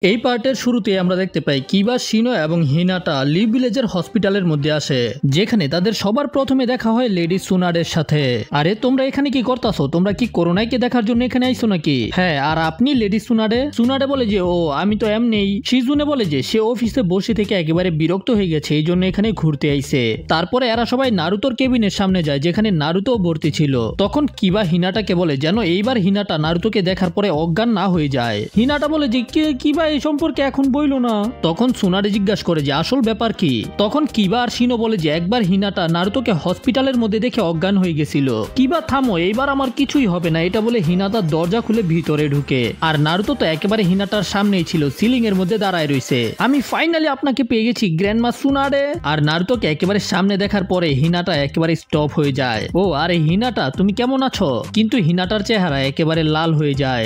এই পার্টের শুরুতে আমরা দেখতে পাই কিবা, শিনো এবং হিনাটা লি ভিলেজের হসপিটালের মধ্যে আসে, যেখানে তাদের সবার প্রথমে দেখা হয় লেডি সুনাডের সাথে। আরে তোমরা এখানে কি করতাছো? তোমরা কি করোনাইকে দেখার জন্য এখানে আইছো নাকি? হ্যাঁ, আর আপনি লেডি সুনাডে বলে যে ও আমি তো এমনি। শিজুনে বলে যে সে অফিসে বসে থেকে একেবারে বিরক্ত হয়ে গেছে, এই জন্য এখানে ঘুরতে আইছে। তারপরে এরা সবাই নারুতোর কেবিনের সামনে যায়, যেখানে নারুতো ভর্তি ছিল। তখন কিবা হিনাটাকে বলে যেন এইবার হিনাটা নারুতোকে দেখার পরে অজ্ঞান না হয়ে যায়। হিনাটা বলে যে কিবা এই সম্পর্কে এখন বইল না। তখন সুনাডে জিজ্ঞাসা করে যে আসল ব্যাপার কি। তখন কিবা আর শিনো বলে যে একবার হিনাটা নারুতোকে হসপিটালের মধ্যে দেখে অজ্ঞান হয়ে গেছিল। কিবা থামো, এইবার আমার কিছুই হবে না, এটা বলে হিনাটা দরজা খুলে ভিতরে ঢুকে। আর নারুতো তো একেবারে হিনাটার সামনেই ছিল, সিলিং এর মধ্যে দাঁড়ায় রয়েছে। আমি ফাইনালি আপনাকে পেয়ে গেছি গ্র্যান্ডমা সুনাডে। আর নারুতোকে একেবারে সামনে দেখার পরে হিনাটা একেবারে স্টপ হয়ে যায়। ও আরে হিনাটা, তুমি কেমন আছো? কিন্তু হিনাটার চেহারা একেবারে লাল হয়ে যায়।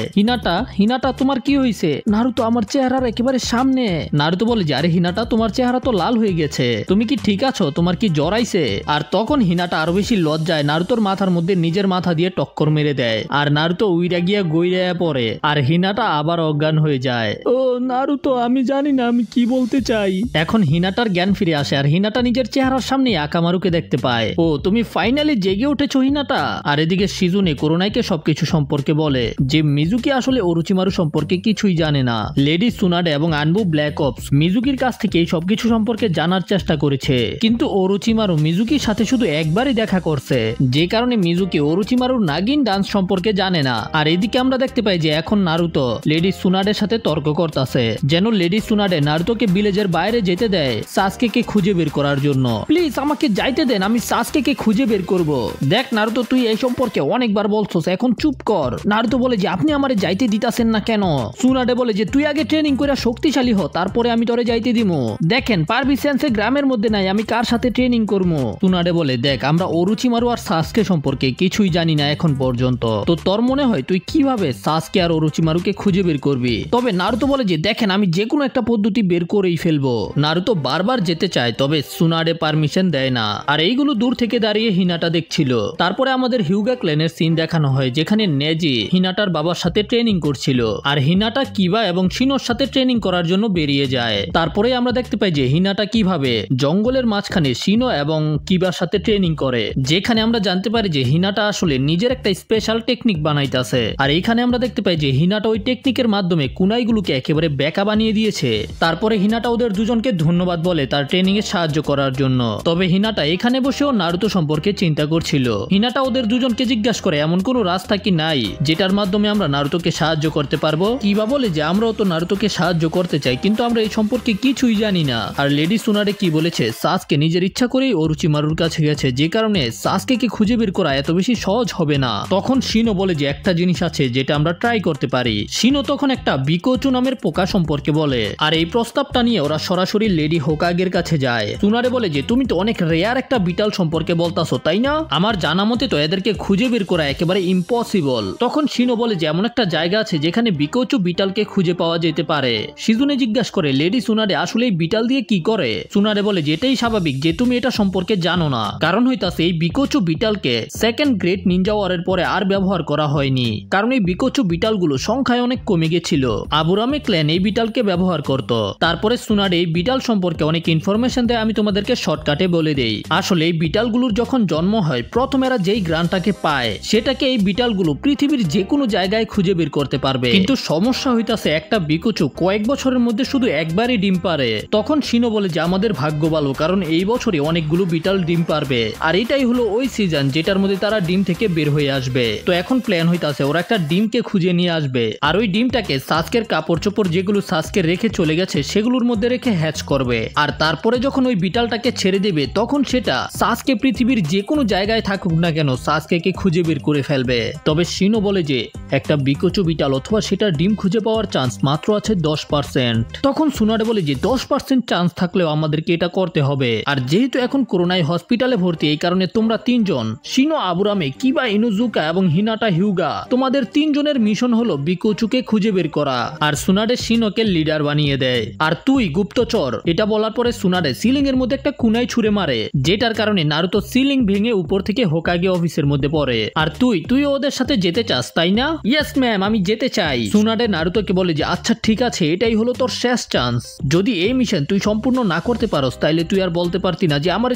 হিনাটা তোমার কি হয়েছে? নারুতো আমার চেহারার একেবারে সামনে। নারুতো বলে যে আরে হিনাটা, তোমার চেহারা তো লাল হয়ে গেছে, তুমি কি ঠিক আছো? তোমার কি জ্বর আইছে? আর তখন হিনাটা আরো বেশি লজ্জায় নারুতোর মাথার মধ্যে নিজের মাথা দিয়ে টক্কর মেরে দেয়। আর নারুতো উইরা গিয়া গইরা পড়ে। আর হিনাটা আবার অজ্ঞান হয়ে যায়। ও নারুতো, আমি জানি না আমি কি বলতে চাই। এখন হিনাটার জ্ঞান ফিরে আসে, আর হিনাটা নিজের চেহারার সামনে আকামারুকে দেখতে পায়। ও তুমি ফাইনালি জেগে উঠেছো হিনাটা। আর এদিকে শিজুনে করোনাইকে সবকিছু সম্পর্কে বলে যে মিজুকি আসলে ওরোচিমারু সম্পর্কে কিছুই জানে না। লেডি সুনাডে এবং আনবু ব্ল্যাক অপস মিজুকির কাছ থেকে এই সবকিছু সম্পর্কে জানার চেষ্টা করেছে, কিন্তু ওরোচিমারু মিজুকির সাথে শুধু একবারই দেখা করছে, যে কারণে মিজুকি ওরোচিমারুর নাগিন ডান্স সম্পর্কে জানে না। আর এদিকে আমরা দেখতে পাই যে এখন নারুতো লেডি সুনাডের সাথে তর্ক করতেছে, যেন লেডি সুনাডে নারুতোকে ভিলেজের বাইরে যেতে দেয় সাসকেকে খুঁজে বের করার জন্য। প্লিজ আমাকে যাইতে দেন, আমি সাসকেকে খুঁজে বের করব। দেখ নারুতো, তুই এই সম্পর্কে অনেকবার বলছস, এখন চুপ কর। নারুতো বলে যে আপনি আমারে যাইতে দিতাছেন না কেন? সুনাডে বলে যে তুই আগে ট্রেনিং করে শক্তিশালী হ, তারপরে আমি তোরে যাইতে দিমু। দেখেন পারবি সেন্সে গ্রামের মধ্যে নাই, আমি কার সাথে ট্রেনিং করবো? সুনাডে বলে দেখ আমরা ওরোচিমারু আর সাসকে সম্পর্কে কিছুই জানি না এখন পর্যন্ত, তো তোর মনে হয় তুই কিভাবে সাসকে আর ওরোচিমারুকে খুঁজে বের করবি? তবে নারুতো বলে যে দেখেন আমি যে কোনো একটা পদ্ধতি বের করেই ফেলবো। নারুতো বারবার যেতে চায়, তবে সুনাডে পারমিশন দেয় না। আর এইগুলো দূর থেকে দাঁড়িয়ে হিনাটা দেখছিল। তারপরে আমাদের হিউগা ক্লেনের সিন দেখানো হয়, যেখানে নেজি হিনাটার বাবার সাথে ট্রেনিং করছিল, আর হিনাটা কিবা এবং শিনোর সাথে ট্রেনিং করার জন্য বেরিয়ে যায়। তারপরে আমরা দেখতে পাই যে হিনাটা কিভাবে জঙ্গলের মাঝখানে শিনো এবং কিবার সাথে ট্রেনিং করে, যেখানে আমরা জানতে পারি যে হিনাটা আসলে নিজের একটা স্পেশাল টেকনিক বানাইতেছে। আর এইখানে আমরা দেখতে পাই যে হিনাটা ওই টেকনিকের মাধ্যমে কুনাইগুলোকে একেবারে বেকা বানিয়ে দিয়েছে। তারপরে হিনাটা ওদের দুজনকে ধন্যবাদ বলে তার ট্রেনিং এ সাহায্য করার জন্য। তবে হিনাটা এখানে বসেও নারুতো সম্পর্কে চিন্তা করছিল। হিনাটা ওদের দুজনকে জিজ্ঞাসা করে এমন কোন রাস্তা কি নাই যেটার মাধ্যমে আমরা নারুতোকে সাহায্য করতে পারবো? কিবা বলে যে আমরাও তো নারুতোকে সাহায্য করতে চাই, কিন্তু আমরা এই সম্পর্কে কিছুই জানি না। আর লেডি সুনাডে কি বলেছে, সাসকে নিজের ইচ্ছা করেই ওরোচিমারুর কাছে গেছে, যে কারণে সাসকে খুঁজে বের করা এত বেশি সহজ হবে না। তখন শিনো বলে যে একটা জিনিস আছে যেটা আমরা ট্রাই করতে পারি। শিনো তখন একটা বিকোচু নামের পোকা সম্পর্কে বলে, আর এই প্রস্তাবটা নিয়ে ওরা সরাসরি লেডি হোকাগের কাছে যায়। সুনাডে বলে যে তুমি তো অনেক রেয়ার একটা বিটাল সম্পর্কে বলতাছো, তাই না? আমার জানা মতে তো এদেরকে খুঁজে বের করা একেবারে ইম্পসিবল। তখন শিনো বলে যে এমন একটা জায়গা আছে যেখানে বিকোচু বিটালকে খুঁজে পাওয়া যেতে পারে। শিজুনে জিজ্ঞাসা করে লেডি সুনাডে আসলে এই বিটাল দিয়ে কি করে? সুনাডে বলে যে এটাই স্বাভাবিক যে তুমি এটা সম্পর্কে জানো না, কারণ হইতাছে এই বিকোচু বিটালকে সেকেন্ড গ্রেট নিনজা ওয়ারের পরে আর ব্যবহার করা হয়নি, কারণ এই বিকোচু বিটালগুলো সংখ্যায় অনেক কমে গেছিল। আবুরামে ক্ল্যান এই বিটালকে ব্যবহার করত। তারপরে সুনাডে এই বিটাল সম্পর্কে অনেক ইনফরমেশন দেয়, আমি তোমাদেরকে শর্টকাটে বলে দেই। আসলে এই বিটালগুলোর যখন জন্ম হয়, প্রথম এরা যেই গ্রানটাকে পায় সেটাকে এই বিটালগুলো পৃথিবীর যে কোনো জায়গায় খুঁজে বের করতে পারবে। কিন্তু সমস্যা হইতাছে একটা বিকোচু কয়েক বছরের মধ্যে শুধু একবারই ডিম পারে। তখন শিনো বলে যে আমাদের ভাগ্য ভালো, কারণ এই বছরে অনেকগুলো বিটাল ডিম পারবে, আর এটাই হলো ওই সিজন যেটার মধ্যে তারা ডিম থেকে বের হয়ে আসবে। তো এখন প্ল্যান হইতাছে ওরা একটা ডিমকে খুঁজে নিয়ে আসবে, আর ওই ডিমটাকে সাসকের কাপড় চোপড় যেগুলো সাসকে রেখে চলে গেছে সেগুলোর মধ্যে রেখে হ্যাচ করবে। আর তারপরে যখন ওই বিটালটাকে ছেড়ে দেবে, তখন সেটা সাসকে পৃথিবীর যে কোনো জায়গায় থাকুক না কেন সাসকে খুঁজে বের করে ফেলবে। তবে শিনো বলে যে একটা বিকোচু বিটাল অথবা সেটার ডিম খুঁজে পাওয়ার চান্স মাত্র আছে 10%। তখন সুনাডে বলে যে 10% চান্স থাকলেও আমাদেরকে এটা করতে হবে, আর যেহেতু এখন করোনায় হসপিটালে ভর্তি, এই কারণে তোমরা তিনজন শিনো, আবুরামে, কিবা ইনুজুকা এবং হিনাটা হিউগা, তোমাদের তিনজনের মিশন হলো বিকোচুকে খুঁজে বের করা। আর সুনাডে শিনোকে লিডার বানিয়ে দেয়। আর তুই গুপ্তচর, এটা বলার পরে সুনাডে সিলিং এর মধ্যে একটা কুনাই ছুঁড়ে মারে, যেটার কারণে নারুতো সিলিং ভেঙে উপর থেকে হোকাগে অফিসের মধ্যে পড়ে। আর তুই ওদের সাথে যেতে চাস, তাই না? ইয়েস ম্যাম, আমি যেতে চাই। সুনাডে নারুতোকে বলে যে আচ্ছা ঠিক আছে, এটাই হলো তোর শেষ চান্স। যদি এই মিশন তুই সম্পূর্ণ না করতে পারোস তাইলে তুই আর বলতে পারতি না যে আমারে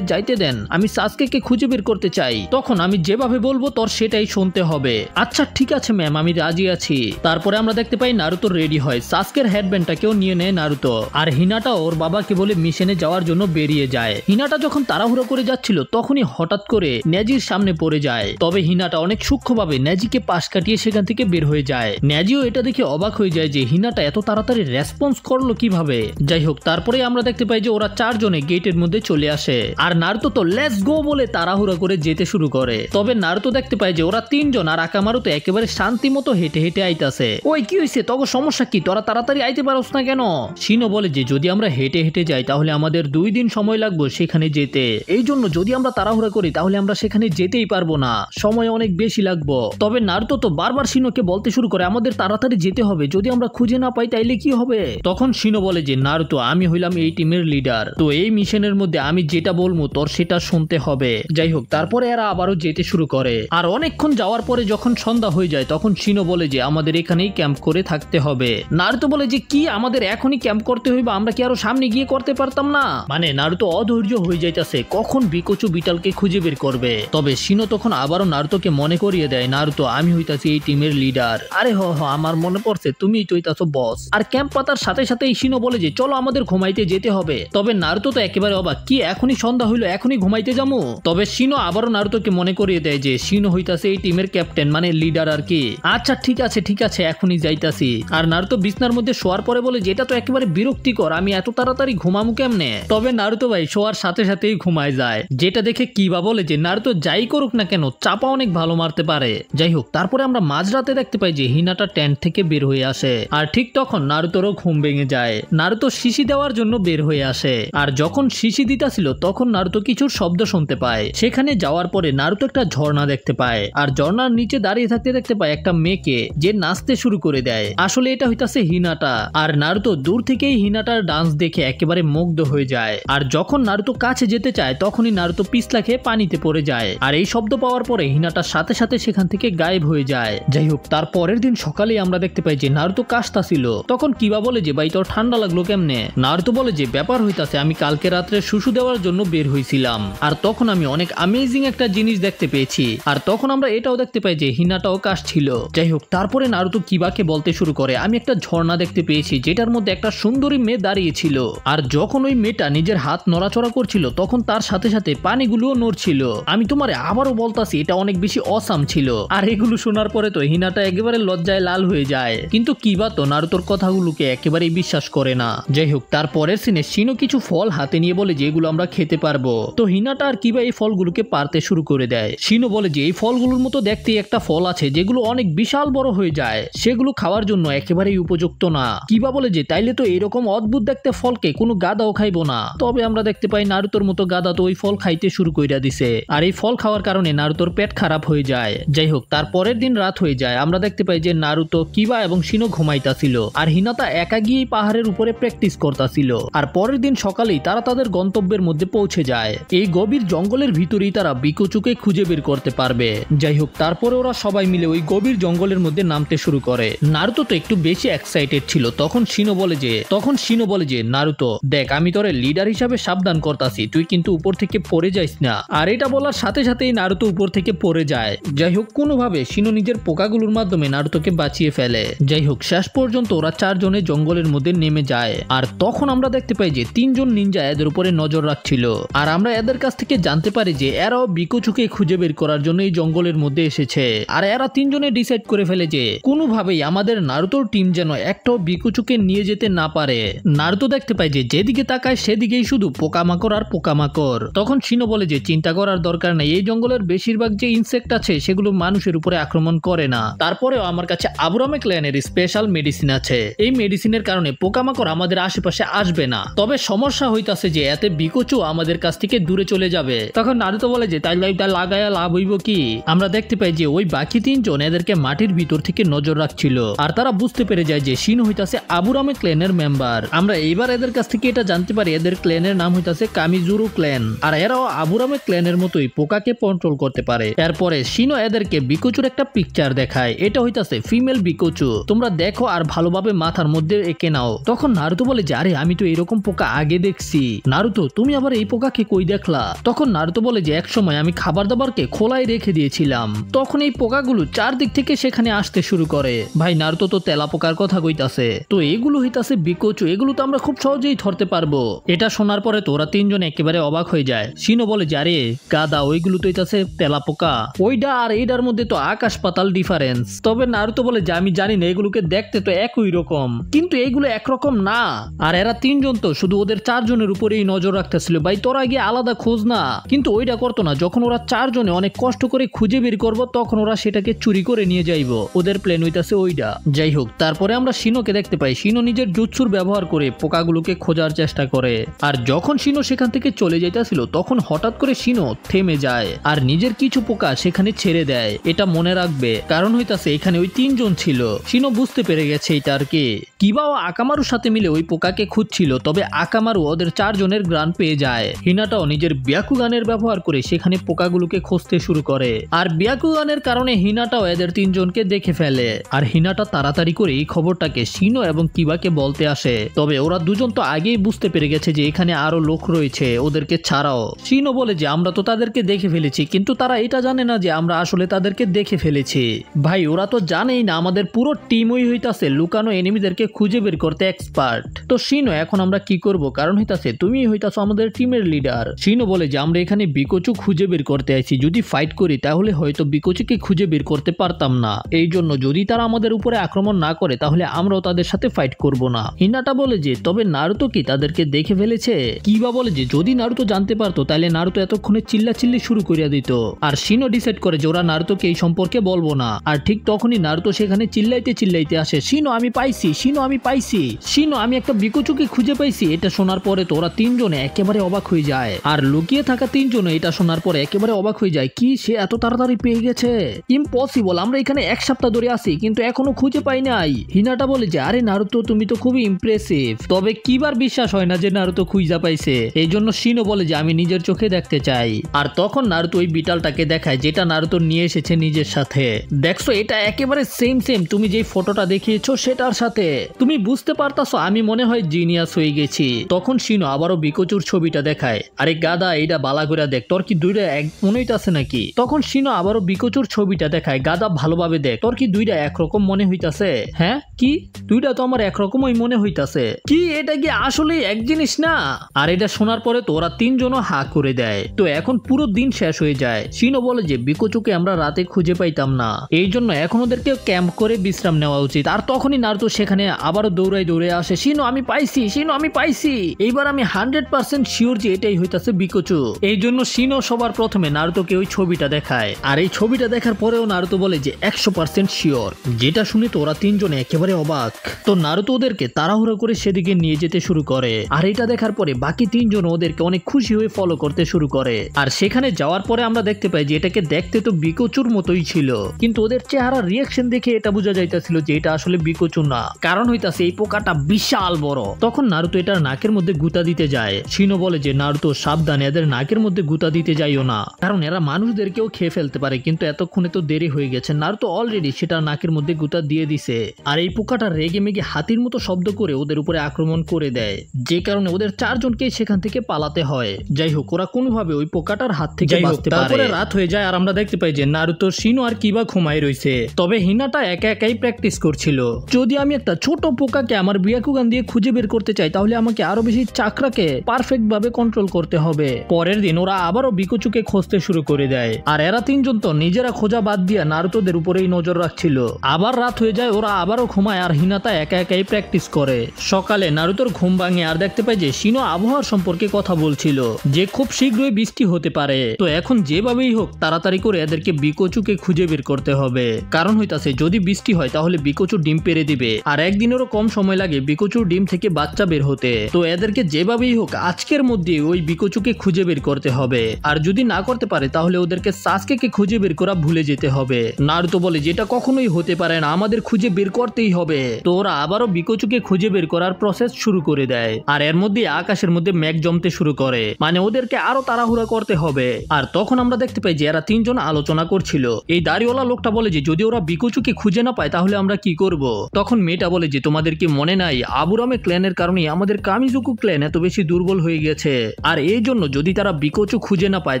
যাইতে দেন, আমি সাসকেকে খুঁজে বের করতে চাই। তখন আমি যেভাবে বলবো তোর সেটাই শুনতে হবে। আচ্ছা ঠিক আছে ম্যাম, আমি রাজি আছি। তারপরে আমরা দেখতে পাই নারুতো রেডি হয়, সাসকের হেডব্যান্ডটাকেও নিয়ে নেয় নারুতো, আর হিনাটা ওর বাবাকে বলে মিশনে যাওয়ার জন্য বেরিয়ে যায়। হিনাটা যখন তাড়াহুড়ো করে যাচ্ছিল তখনই হঠাৎ করে নেজির সামনে পড়ে যায়। তবে হিনাটা অনেক সূক্ষ্মভাবে নেজিকে পাশ কাটিয়ে সেখান থেকে বের হয়ে যায়। নেজিও এটা দেখে অবাক হয়ে যায় যে হিনাটা এত তাড়াতাড়ি রেসপন্স করলো কিভাবে। যাই হোক, তারপরে আমরা দেখতে পাই যে ওরা চারজনে গেটের মধ্যে চলে আসে, আর নারুতো তো লেটস গো বলে তাড়াহুড়ো করে যেতে শুরু করে। তবে নারুতো দেখতে পায় যে ওরা তিনজন আর আকামারু তো একেবারে শান্তি মতো হেঁটে হেঁটে আইতাছে। ওই কি হয়েছে, তখন সমস্যা কি, তোরা তাড়াতাড়ি আইতে পারোস না কেন? শিনো বলে যে যদি আমরা হেঁটে হেঁটে যাই তাহলে আমাদের 2 দিন সময় লাগবে সেখানে যেতে, এই জন্য যদি আমরা তাড়াহুড়া করি তাহলে আমরা সেখানে যেতেই পারবো না, সময় অনেক বেশি লাগবে। তবে নারুতো তো বারবার শিনোকে বলতে শুরু করে আমাদের তাড়াতাড়ি যেতে হবে, যদি আমরা খুঁজে না পাই তাইলে কি হবে? তখন শিনো বলে যে নারুতো আমি হইলাম এই টিমের লিডার, তো এই মিশনের মধ্যে আমি যেটা বলবো তোর সেটা শুনতে হবে। যাই হোক, তারপরে এরা আবারও যেতে শুরু করে, আর অনেকক্ষণ যাওয়ার পরে যখন সন্ধ্যা হয়ে যায় তখন শিনো বলে যে আমাদের এখানেই ক্যাম্প করে থাকতে হবে। নারুতো বলে যে কি আমাদের এখনই ক্যাম্প করতে হইবে, আমরা কি আরো সামনে গিয়ে করতে পারতাম না? মানে নারুতো অধৈর্য হয়ে যাইতাছে কখন বিকোচু বিটালকে খুঁজে বের করবে। তবে শিনো তখন আবারও নারুতোকে মনে করিয়ে দেয় নারুতো আমি হইতাছি এই টিমের লিডার। আরে হ আমার মনে পড়ছে, তুমিই তো হইতাছো বস। আর ক্যাম্প পাতার সাথে সাথে শিনো বলে যে চলো আমাদের ঘুমাইতে যেতে হবে। তবে নারুতো তো একেবারে অবাক, কি এখনই সন্ধ্যা হইলো, এখনই ঘুমাইতে যাবো? তবে শিনো আবারও নারুতোকে মনে করিয়ে দেয় যে শিনো হইতাছে এই টিমের ক্যাপ্টেন, মানে লিডার আর কি। আচ্ছা ঠিক আছে এখনই যাইতাছি। আর নারুতো বিছনার মধ্যে শোয়ার পরে বলে যে এটা তো একেবারে বিরক্তিকর, আমি এত তাড়াতাড়ি ঘুমামু কেমনে? তবে নারুতো ভাই শোয়ার সাথে সাথেই ঘুমায় যায়, যেটা দেখে কিবা বলে যে নারুতো যাই করুক না কেন চাপা অনেক ভালো মারতে পারে। যাই হোক, তারপরে আমরা মাঝরাতে দেখতে পাই যে হিনাটা টেন্ট থেকে বের হয়ে আসে, আর ঠিক তখন নারুতোরও ঘুম ভেঙে যায়। নারুতো শিশি দেওয়ার জন্য বের হয়ে আসে, আর যখন শিশি দিতাছিল তখন নারুতো কিছুর শব্দ শুনতে পায়। সেখানে যাওয়ার পরে নারুতো একটা ঝর্ণা দেখতে পায়, আর ঝর্ণার নিচে দাঁড়িয়ে থাকতে দেখতে পায় একটা মেয়েকে, যে নাচতে শুরু করে দেয়। আসলে এটা হইতাছে হিনাটা, আর নারুতো দূর থেকেই হিনাটার ডান্স দেখে একেবারে মুগ্ধ হয়ে যায়। আর যখন নারুতো কাছে যেতে চায় তখনই নারুতো পিছলা খেয়ে পানিতে পড়ে যায়, আর এই শব্দ পাওয়ার পরে হিনাটার সাথে সাথে সেখান থেকে গায়েব হয়ে যায়। যাই হোক, তার পরের দিন সকালেই আমরা দেখতে পাই যে নারুতো কাশতাছিল। তখন কিবা বলে যে ভাই তোর ঠান্ডা লাগলো কেমনে? নারুতো বলে যে ব্যাপার হইতাছে আমি কালকে রাত্রে শুশু দেওয়ার জন্য বের হইছিলাম, আর তখন আমি অনেক অ্যামেজিং একটা জিনিস দেখতে পেয়েছি। আর তখন আমরা এটাও দেখতে পাই যে হিনাটাও কাশছিল। যাই হোক, তারপরে নারুতো কিবাকে বলতে শুরু করে আমি একটা ঝর্ণা দেখতে পেয়েছি যেটার মধ্যে একটা সুন্দরী মেয়ে দাঁড়িয়ে ছিল, আর যখন ওই মেয়েটা নিজের হাত নড়াচড়া করছিল তখন তার সাথে সাথে পানিগুলোও নড়ছিল। আমি তোমারে আবারও বলতাছি এটা অনেক বেশি অসাম ছিল। আর এগুলো শোনার পরে তো হিনাটা একেবারে লজ্জায় লাল হয়ে যায়, কিন্তু কিবা তো নারুতোর কথাগুলোকে একেবারেই বিশ্বাস করে না। যাই হোক, তার পরের সিনে শিনো কিছু ফল হাতে নিয়ে বলে যে এগুলো আমরা খেতে পারবো। তো হিনাটা আর কিবা এই ফলগুলোকে পারতে শুরু করে দেয়। শিনো বলে যে এই ফলগুলোর মতো দেখতে একটা ফল আছে যেগুলো অনেক বিশাল বড় হয়ে যায়, সেগুলো খাওয়ার জন্য একেবারেই উপযুক্ত না। কিবা বলে যে তাইলে তো এরকম অদ্ভুত দেখতে ফলকে কোনো গাদাও খাইবো না। তবে আমরা দেখতে পাই নারুতোর মতো গাদা তো ওই ফল খাইতে শুরু কইরা দিছে, আর এই ফল খাওয়ার কারণে নারুতোর পেট খারাপ হয়ে যায়। যাই হোক, তার পরের দিন রাত হয়ে যায়। আমরা দেখতে পাই যে নারুতো, কিবা এবং শিনো ঘুমাইতাছিল, আর হিনাতা একা গিয়ে পাহাড়ের উপরে প্র্যাকটিস করতাছিল। আর পরের দিন সকালেই তারা তাদের গন্তব্যের মধ্যে পৌঁছে যায়। এই গভীর জঙ্গলের ভিতরেই তারা বিকোচুকে খুঁজে বের করতে পারবে। যাই হোক, তারপরে ওরা সবাই মিলে ওই গভীর জঙ্গলের মধ্যে নামতে শুরু করে। নারুতো তো একটু বেশি এক্সাইটেড ছিল। তখন শিনো বলে যে নারুতো দেখ, আমি তোরে লিডার হিসাবে সাবধান করতাছি, তুই কিন্তু উপর থেকে পড়ে যাইস না। আর এটা বলার সাথে সাথেই নারুতো উপর থেকে পড়ে যায়। যাই হোক, কোনোভাবে শিনো নিজের পোকাগুলোর মাধ্যমে নারুতোকে বাঁচিয়ে ফেলে। যাই হোক, শেষ পর্যন্ত ওরা চারজনে জঙ্গলের মধ্যে নেমে যায়। আর তখন আমরা দেখতে পাই যে 3 জন নিনজা এদের উপরে নজর রাখছিল, আর আমরা এদের কাছ থেকে জানতে পারি যে এরাও বিকোচুকে খুঁজে বের করার জন্য এই জঙ্গলের মধ্যে এসেছে। আর এরা 3 জনে ডিসাইড করে ফেলে যে কোনোভাবেই আমাদের নারুতোর টিম যেন একটাও বিকোচুকে নিয়ে যেতে না পারে। নারুতো দেখতে পায় যে যেদিকে তাকায় সেদিকেই শুধু পোকামাকড় আর পোকামাকড়। তখন শিনো বলে যে চিন্তা করার দরকার নেই, এই জঙ্গলের বেশিরভাগ যে ইনসেক্ট আছে সেগুলো মানুষের উপরে আক্রমণ করে না। তারপরেও আমার কাছে আবুরামে ক্ল্যানের স্পেশাল মেডিসিন আছে, এই মেডিসিনের কারণে পোকামাকড় আমাদের আশেপাশে আসবে না। তবে সমস্যা হইতাছে যে এতে বিকোচু আমাদের কাছ থেকে দূরে চলে যাবে। তখন নারুতো বলে যে তাই লাগায়া লাভ হইব কি? আমরা দেখতে পাই যে ওই বাকি 3 জন এদেরকে মাটির ভিতর থেকে নজর রাখছিল, আর তারা বুঝতে পেরে যায় যে শিনো হইতাছে আবুরামে ক্ল্যানের মেম্বার। আমরা এইবার এদের কাছ থেকে এটা জানতে পারি এদের ক্ল্যানের নাম হইতাছে কামিজুরু ক্ল্যান, আর এরাও আবুরামে ক্ল্যানের মতোই পোকাকে কন্ট্রোল করতে পারে। এরপরে শিনো এদেরকে বিকোচুর একটা পিকচার দেখায়, এটা হইতাছে ফিমেল বিকোচু। তোমরা দেখো আর ভালোভাবে মাথার মধ্যে এঁকে নাও। তখন নারুতো বলে যে আরে আমি তো এরকম পোকা আগে দেখছি। নারুতো তুমি আবার এই পোকাকে কই দেখলা? তখন নারুতো বলে যে একসময় আমি খাবার দাবারকে খোলায় রেখে দিয়েছিলাম, তখন এই পোকাগুলো চারদিক থেকে সেখানে আসতে শুরু করে। ভাই নারুতো তো তেলা পোকার কথা কইতাছে, তো এগুলো হইতাছে বিকোচু, এগুলো তো আমরা খুব সহজেই ধরতে পারবো। এটা শোনার পরে তো ওরা তিনজন একেবারে অবাক হয়ে যায়। শিনো বলে যে আরে গাদা, ওইগুলো তো হইতাছে তেলা পোকা, ওইটা আর এইটার মধ্যে তো আকাশ পাতাল ডিফারেন্স। তবে নারুতো বলে যে আমি জানি না, এগুলোকে দেখতে তো একই রকম কিন্তু এগুলো একরকম না। আর এরা তিনজন তো শুধু ওদের চারজনের উপরেই নজর রাখতেছিল। ভাই তোরা গিয়ে আলাদা খোঁজ না, কিন্তু ওইটা করতো না। যখন ওরা চারজনে অনেক কষ্ট করে খুঁজে বের করবো তখন ওরা সেটাকে চুরি করে নিয়ে যাইবো। ওদের প্ল্যান হইতাছে ওইটা। যাই হোক, তারপরে আমরা শিনোকে দেখতে পাই। শিনো নিজের জুৎসুর ব্যবহার করে পোকাগুলোকে খোঁজার চেষ্টা করে। আর যখন শিনো সেখান থেকে চলে যাইতাছিল তখন হঠাৎ করে শিনো থেমে যায় আর নিজের কিছু পোকা সেখানে ছেড়ে দেয়। এটা মনে রাখবে, কারণ হইতাছে এখানে ওই তিনজন ছিল। শিনো বুঝতে পেরে গেছে এটা আর কি। কিবা ও আকামারুর সাথে মিলে ওই পোকাকে খুঁজছিল, তবে আকামারু ওদের চারজনের গ্রান পেয়ে যায়। হিনাটাও নিজের ব্যাকুগানের ব্যবহার করে সেখানে পোকাগুলোকে খুঁজতে শুরু করে। আর ব্যাকুগানের কারণে হিনাটাও এদের তিনজনকে দেখে ফেলে। আর হিনাটা তাড়াতাড়ি করে এই খবরটাকে শিনো এবং কিবাকে বলতে আসে। তবে ওরা দুজন তো আগেই বুঝতে পেরে গেছে যে এখানে আরো লোক রয়েছে ওদেরকে ছাড়াও। শিনো বলে যে আমরা তো তাদেরকে দেখে ফেলেছি, কিন্তু তারা এটা জানে না যে আমরা আসলে তাদেরকে দেখে ফেলেছি। ভাই ওরা তো জানেই না আমাদের পুরো টিমই হইতাছে লুকানো এনিমিদেরকে খুঁজে বের করতে এক্সপার্ট। তো শিনো এখন আমরা কি করব? কারণ হইতাছে তুমি হইতাছো আমাদের টিমের লিডার। শিনো বলে যে আমরা এখানে বিকোচু খুঁজে বের করতে আইছি, যদি ফাইট করি তাহলে হয়তো বিকোচুকে খুঁজে বের করতে পারতাম না। এই জন্য যদি তারা আমাদের উপরে আক্রমণ না করে তাহলে আমরাও তাদের সাথে ফাইট করব না। হিনাটা বলে যে তবে নারুতো কি তাদেরকে দেখে ফেলেছে? কিবা বলে যে যদি নারুতো জানতে পারতো তাহলে নারুতো এতক্ষণে চিল্লাচিল্লি শুরু করিয়া দিত। আর শিনো ডিসাইড করে যে ওরা নারুতোকে এই সম্পর্কে বলবো না। আর ঠিক তখনই নারুতো সেখানে চিল্লাইতে চিল্লাইতে আসে, শিনো আমি পাইছি, শিনো আমি পাইছি, শিনো আমি একটা বিকোচুকে খুঁজে পাইছি। এটা শোনার পরে তো ওরা তিনজনে একেবারে অবাক হয়ে যায়। আর লুকিয়ে থাকা তিনজনে এটা শোনার পরে একেবারে অবাক হয়ে যায়। কি সে এত তাড়াতাড়ি পেয়ে গেছে? ইম্পসিবল, আমরা এখানে এক সপ্তাহ ধরে আছি কিন্তু এখনো খুঁজে পাই নাই। হিনাটা বলে যে আরে নারুতো তুমি তো খুবই ইমপ্রেসিভ। তবে কিবার বিশ্বাস হয় না যে নারুতো খুঁজা পাইছে। এই জন্য শিনো বলে যে আমি নিজের চোখে দেখতে চাই। আর তখন নারুতো ওই বিটালটাকে দেখায় যেটা নারুতো নিয়ে এসেছে নিজের সাথে। দেখছো এটা একেবারে সেম তুমি যেই ফটোটা দেখিয়েছো সেটার সাথে। তুমি বুঝতে পারতাছো আমি মনে হয় জিনিয়াস হয়ে গেছি। তখন শিনো আবারও বিকোচুর ছবিটা দেখায়। আরে গাদা এইটা বালা করে দেখ, তোর কি দুইটা এক মনে হইতাছে নাকি? তখন শিনো আবারও বিকোচুর ছবিটা দেখায়। গাদা ভালোভাবে দেখ, তোর কি দুইটা একরকম মনে হইতাছে? হ্যাঁ কি দুইটা তো আমার একরকমই মনে হইতাছে। কি এটা কি আসলে এক জিনিস না? আর এটা শোনার পরে তো ওরা তিনজনও হা করে দেয়। তো এখন পুরো দিন শেষ হয়ে যায়। শিনো বলে যে বিকোচুকে আমরা রাতে খুঁজে পাইতাম না, এই জন্য এখন ওদেরকে ক্যাম্প করে বিশ্রাম নেওয়া উচিত। আর তখনই নারুতো সেখানে আবারও দৌড়ে আসে, শিনো আমি পাইছি, শিনো আমি পাইছি। এইবার আমি 100% শিওর যে এটাই হইতাছে বিকোচু। এই জন্য শিনো সবার প্রথমে নারুতোকে ওই ছবিটা দেখায়। আর এই ছবিটা দেখার পরেও নারুতো বলে যে 100% শিওর। যেটা শুনে তো ওরা তিনজনে একেবারে অবাক। তো নারুতো ওদেরকে তাড়াহুড়ো করে সেদিকে নিয়ে যেতে শুরু করে। আর এটা দেখার পরে বাকি তিনজন ওদেরকে অনেক খুশি হয়ে ফলো করতে শুরু করে। আর সেখানে যাওয়ার পরে আমরা দেখতে পাই যে এটাকে দেখতে তো বিকোচুর মতোই ছিল, কিন্তু ওদের চেহারা রিয়াকশন দেখে এটা বোঝা যাইতাছিল যে এটা আসলে বিকোচু না। কারণ হইতাছে এই পোকাটা বিশাল বড়। তখন নারুতো এটার নাকের মধ্যে গুতা দিতে যায়। শিনো বলে যে নারুতো সাবধানে, এদের নাকের মধ্যে গুতা দিতে যাইও না, কারণ এরা মানুষদেরকেও খেয়ে ফেলতে পারে। কিন্তু এতক্ষণে তো দেরি হয়ে গেছে, নারুতো অলরেডি সেটা নাকের মধ্যে গুতা দিয়ে দিছে। আর এই পোকাটা রেগে মেগে হাতির মতো শব্দ করে ওদের উপরে আক্রমণ করে দেয়, যে কারণে ওদের চারজনকে সেখান থেকে পালাতে হয়। যাই হোক, ওরা কোনোভাবে ওই পোকাটার হাত থেকে বাঁচতে পারে। তারপরে রাত হয়ে যায় আর আমরা দেখতে পাই যে নারুতো, শিনো আর কিবা ঘুমায় রয়েছে। তবে হিনাটা একা একাই প্র্যাকটিস করছিল। যদি আমি একটা ছোট পোকাকে আমার ব্যাকুগান দিয়ে খুঁজে বের করতে চাই তাহলে আমাকে আরো বেশি চাকরাকে পারফেক্ট ভাবে কন্ট্রোল করতে হবে। পরের দিন ওরা আবারও বিকোচুকে খুঁজতে শুরু করে দেয়। আর এরা তিনজন তো নিজেরা খোঁজা বাদ দিয়া নারুতোদের উপরেই নজর রাখছিল। আবার রাত হয়ে যায়, ওরা আবারও ঘুমায় আর হিনাতা একা একাই প্র্যাকটিস করে। সকালে নারুতোর ঘুম ভাঙে আর দেখতে পাই যে শিনো আবহাওয়ার সম্পর্কে কথা বলছিল, যে খুব শীঘ্রই বৃষ্টি হতে পারে। তো এখন যেভাবেই হোক তাড়াতাড়ি করে এদেরকে বিকোচুকে খুঁজে বের করতে হবে। কারণ হইতাছে যদি বৃষ্টি হয় তাহলে বিকোচু ডিম পেড়ে দিবে, আর একদিনেরও কম সময় লাগে বিকোচুর ডিম থেকে বাচ্চা বের হতে। তো এদেরকে যেভাবেই হোক আজকের মধ্যে ওই বিকোচুকে খুঁজে বের করতে হবে। আর যদি না করতে পারে তাহলে ওদেরকে সাসকেকে খুঁজে বের করা ভুলে যেতে হবে। নারুতো বলে যেটা কখনোই হতে পারে না, আমাদের খুঁজে বের করতেই হবে। তো ওরা আবারও বিকোচুকে খুঁজে বের করার প্রসেস শুরু করে দেয়। আর এর মধ্যে আকাশের মধ্যে মেঘ জমতে শুরু করে, মানে ওদেরকে আরো তাড়াহুড়া করতে হবে। আর তখন আমরা দেখতে পাই যে এরা তিনজন আলোচনা করছিল। এই দাড়িওয়ালা লোকটা বলে যে যদি ওরা বিকোচুকে খুঁজে না পায় তাহলে আমরা কি করব। তখন মেয়েটা বলে যে তোমাদের কি মনে নাই আবুরামে ক্ল্যানের কারণে আমাদের কামিজুকু ক্ল্যান এত বেশি দুর্বল হয়ে গেছে, আর এই জন্য যদি তারা বিকোচু খুঁজে না পায়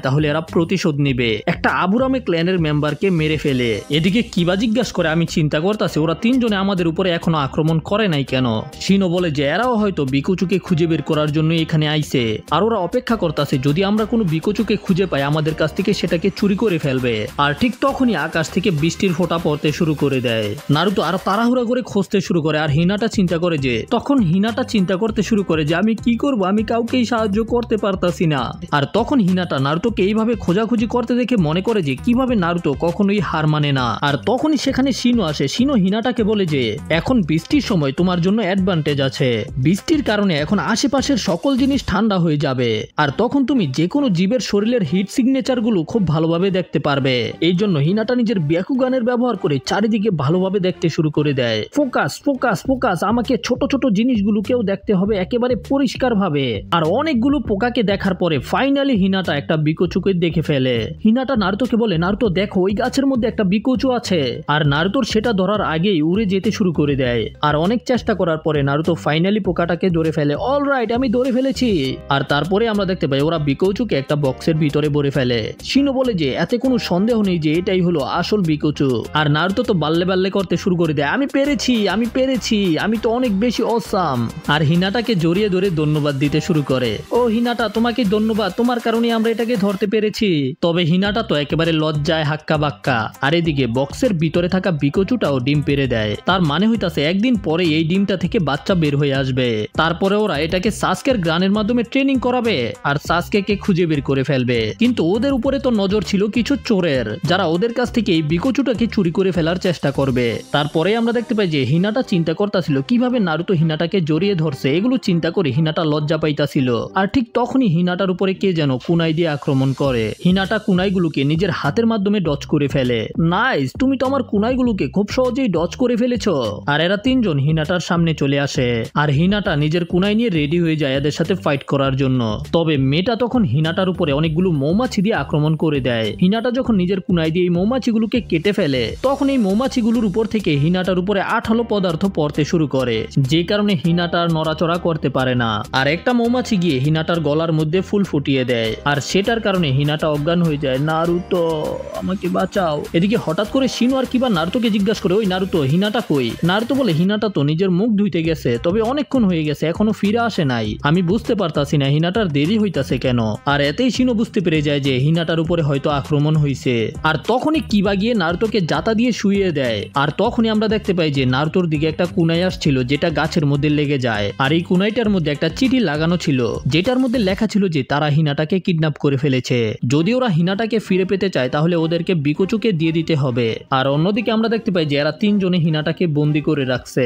তাহলে এরা প্রতিশোধ নিবে, একটা আবুরামে ক্ল্যানের মেম্বারকে মেরে ফেলে। এদিকে কিবা জিজ্ঞাসা করে আমি চিন্তা করতেছি ওরা তিনজনে আমাদের উপরে এখনো আক্রমণ করে নাই কেন। শিনো বলে যে এরাও হয়তো বিকোচুকে খুঁজে বের করার জন্য এখানে আইছে, আর ওরা অপেক্ষা করতেছে যদি আমরা কোনো বিকোচুকে খুঁজে পাই আমাদের কাছ থেকে সেটাকে চুরি করে ফেলবে। আর ঠিক তখনই আকাশ থেকে বৃষ্টির ফোঁটা পড়তে শুরু করে দেয়। নারুতো আরো তাড়াহুড়া করে খুঁজতে শুরু করে, আর হিনাটা চিন্তা করতে শুরু করে যে আমি কি করব, আমি কাউকেই সাহায্য করতে পারতাছি না। আর তখন হিনাটা নারুতোকে এইভাবে খোঁজাখুঁজি করতে দেখে মনে করে যে কিভাবে নারুতো কখনোই হার মানে না। আর তখনই সেখানে শিনো আসে। শিনো হিনাটাকে বলে যে এখন বৃষ্টির সময় তোমার জন্য অ্যাডভান্টেজ আছে, বৃষ্টির কারণে এখন আশেপাশের সকল জিনিস ঠান্ডা হয়ে যাবে, আর তখন তুমি যে কোনো জীবের শরীরের হিট সিগনেচার গুলো খুব ভালোভাবে দেখতে পারবে। এই জন্য হিনাটা নিজের ব্যাকুগানের ব্যবহার করে চারিদিকে ভালোভাবে দেখতে শুরু করে দেয়। ফোকাস ফোকাস ফোকাস, আমাকে ছোট ছোট জিনিসগুলোকেও দেখতে হবে একেবারে পরিষ্কার ভাবে। আর অনেকগুলো পোকাকে দেখার পরে ফাইনালি হিনাটা একটা বিকোচুকে দেখে ফেলে। হিনাটা নারুতোকে বলে নারুতো দেখো ওই গাছের মধ্যে একটা বিকোচু আছে, আর নারুতোর সেটা ধরার আগেই উড়ে যেতে শুরু করে দেয়। আর অনেক চেষ্টা করার পরে নারুতো ফাইনালি পোকাটাকে ধরে ফেলে। অলরাইট, আমি ধরে ফেলেছি। আর তারপরে আমরা দেখতে পাই ওরা বিকোচুকে একটা বক্সের ভিতরে ভরে ফেলে। শিনো বলে যে এতে কোনো সন্দেহ নেই যে এটাই হলো আসল বিকোচু। আর নারুতো তো বাল্লে বাল্লে করতে শুরু করে দেয়, আমি পেরেছি, আমি তো অনেক বেশি অসাম। আর হিনাটাকে জড়িয়ে ধরে ধন্যবাদ দিতে শুরু করে। ও হিনাটা, তোমাকে ধন্যবাদ, তোমার কারণে আমরা এটাকে ধরতে পেরেছি। তবে হিনাটা তো একেবারে লজ্জায় হাক্কা বাক্কা। আর এদিকে বক্সের ভিতরে থাকা বিকোচুটাও ডিম পেড়ে দেয়। তার মানে হইতাছে একদিন পরে এই ডিমটা থেকে বাচ্চা বের হয়ে আসবে। তারপরে ওরা এটাকে সাসকের গ্রানের মাধ্যমে ট্রেনিং করাবে, আর সাসকেকে খুঁজে বের করে ফেলবে। কিন্তু ওদের উপরে তো নজর ছিল কিছু চোরের, যারা ওদের কাছ থেকে এই বিকোচুটাকে চুরি করে ফেলার চেষ্টা করবে। তারপরে আমরা দেখতে পাই যে হিনাটা চিন্তা করতেছিল কিভাবে নারুতো হিনাটাকে জড়িয়ে ধরছে, এগুলো চিন্তা করে হিনাটা লজ্জা পাইতাছিল। আর ঠিক তখনই হিনাটার উপরে কে যেন কুনাই দিয়ে আক্রমণ করে। হিনাটা কুনাইগুলোকে নিজের হাতের মাধ্যমে ডচ করে ফেলে। নাইস, তুমি তো আমার কুনাইগুলোকে খুব সহজেই ডচ করে ফেলেছো। আর এরা তিনজন হিনাটার সামনে চলে আসে, আর হিনাটা নিজের কুনাই নিয়ে রেডি হয়ে যায় এদের সাথে ফাইট করার জন্য। তবে মেয়েটা তখন হিনাটার উপরে অনেকগুলো মৌমাছি দিয়ে আক্রমণ করে দেয়। হিনাটা যখন নিজের কুনাই দিয়ে এই মৌমাছিগুলোকে কেটে ফেলে তখন এই মৌমাছিগুলোর উপর থেকে হিনাটার উপরে আঠালো পদার্থ পড়তে শুরু করে, যে কারণে হিনাটার নড়াচড়া করতে পারে না। আর একটা মৌমাছি গিয়ে হিনাটার গলার মধ্যে ফুল ফুটিয়ে দেয়, আর সেটার কারণে হিনাটা অজ্ঞান হয়ে যায়। নারুতো, আমাকে বাঁচাও। এদিকে হঠাৎ করে শিনো আর কিবা নারুতোকে জিজ্ঞাসা করে, ওই নারুতো, হিনাটা কই? নারুতো বলে হিনাটা তো নিজের মুখ ধুইতে গেছে, তবে অনেকক্ষণ হয়ে গেছে, এখনো ফিরে আসে নাই। আমি বুঝতে পারতাছি না হিনাটার দেরি হইতাছে কেন। আর এতেই শিনো বুঝতে পেরে যায় যে হিনাটার উপরে হয়তো আক্রমণ হয়েছে। আর তখনই কিবা গিয়ে নারুতোকে জাতা দিয়ে শুইয়ে দেয়। আর তখনই আমরা দেখতে পাই যে নারুতোর দিকে একটা কুনাই আসছিল, যেটা গাছের মধ্যে লেগে যায়। আর এই কুনাইটার মধ্যে একটা চিঠি লাগানো ছিল, যেটার মধ্যে লেখা ছিল যে তারা হিনাটাকে কিডন্যাপ করে ফেলেছে। যদি ওরা হিনাটাকে ফিরে পেতে চায় তাহলে ওদেরকে বিকোচুকে দিয়ে দিতে হবে। আর অন্যদিকে আমরা দেখতে পাই যে এরা তিনজনে হিনাটাকে বন্দি করে রাখছে।